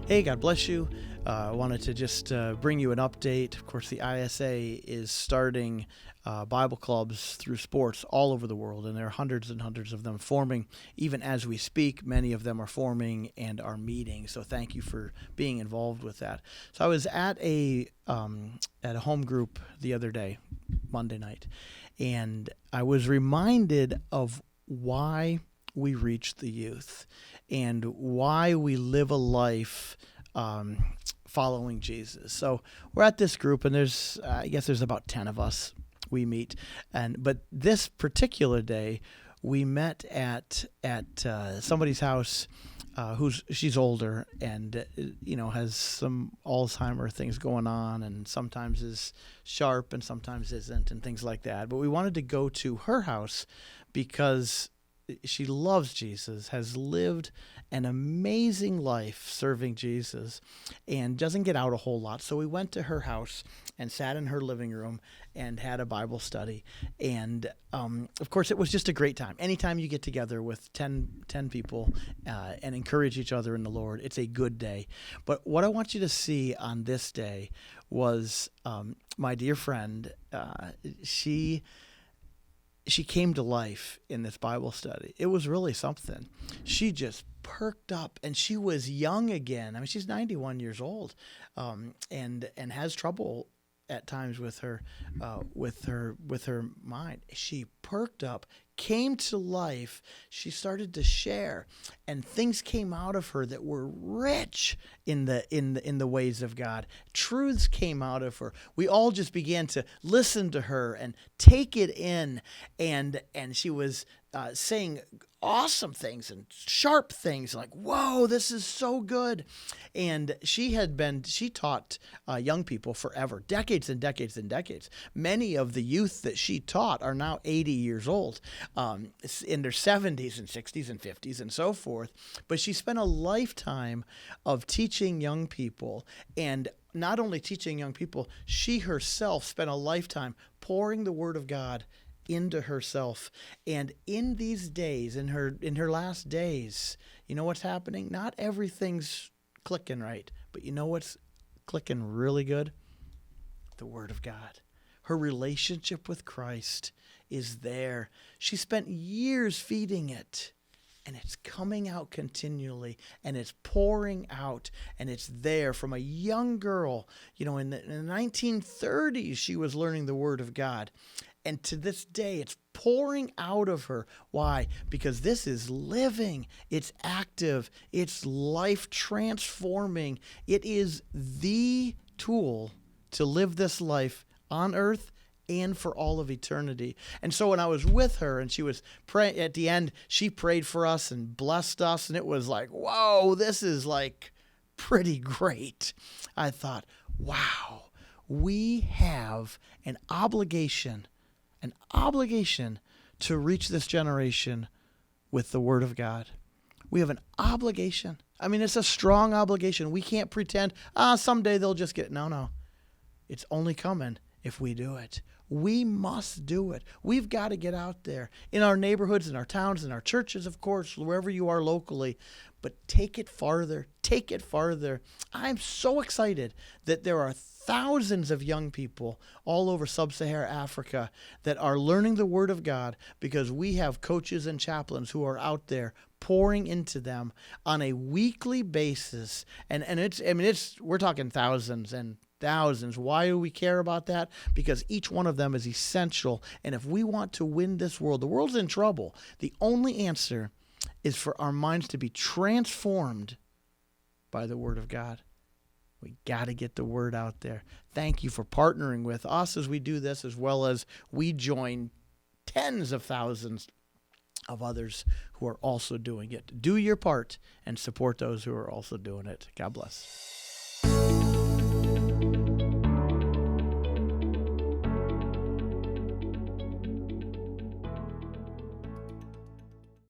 Hey, God bless you. I wanted to just bring you an update. Of course, the ISA is starting Bible clubs through sports all over the world, and there are hundreds and hundreds of them forming. Even as we speak, many of them are forming and are meeting. So thank you for being involved with that. So I was at a home group the other day, Monday night, and I was reminded of why we reach the youth and why we live a life following Jesus. So we're at this group, and I guess there's about 10 of us we meet, but this particular day we met at somebody's house. She's older and has some Alzheimer things going on, and sometimes is sharp and sometimes isn't, and things like that. But we wanted to go to her house because she loves Jesus, has lived an amazing life serving Jesus, and doesn't get out a whole lot. So we went to her house and sat in her living room and had a Bible study. And of course, it was just a great time. Anytime you get together with 10 people and encourage each other in the Lord, it's a good day. But what I want you to see on this day was my dear friend. She came to life in this Bible study. It was really something. She just perked up, and she was young again. I mean, she's 91 years old, and has trouble at times with her mind. She perked up, came to life. She started to share, and things came out of her that were rich in the ways of God. Truths came out of her. We all just began to listen to her and take it in, and she was saying awesome things and sharp things like, whoa, this is so good. And she taught young people forever, decades and decades and decades. Many of the youth that she taught are now 80 years old, in their 70s and 60s and 50s and so forth. But she spent a lifetime of teaching young people, and not only teaching young people, she herself spent a lifetime pouring the Word of God into herself. And in these days, in her last days, you know what's happening? Not everything's clicking right, but you know what's clicking really good? The Word of God. Her relationship with Christ is there. She spent years feeding it, and it's coming out continually, and it's pouring out, and it's there from a young girl. In the 1930s, she was learning the Word of God. And to this day, it's pouring out of her. Why? Because this is living. It's active. It's life transforming. It is the tool to live this life on earth and for all of eternity. And so when I was with her and she was praying at the end, she prayed for us and blessed us. And it was like, whoa, this is like pretty great. I thought, wow, we have an obligation to reach this generation with the Word of God. We have an obligation. I mean, it's a strong obligation. We can't pretend, someday they'll just get, no. It's only coming if we do it. We must do it. We've got to get out there in our neighborhoods, in our towns, in our churches, of course, wherever you are locally, but take it farther. Take it farther. I'm so excited that there are thousands of young people all over sub-Saharan Africa that are learning the Word of God because we have coaches and chaplains who are out there pouring into them on a weekly basis. And we're talking thousands and thousands. Why do we care about that? Because each one of them is essential. And if we want to win this world, the world's in trouble. The only answer is for our minds to be transformed by the Word of God. We got to get the word out there. Thank you for partnering with us as we do this, as well as we join tens of thousands of others who are also doing it. Do your part and support those who are also doing it. God bless.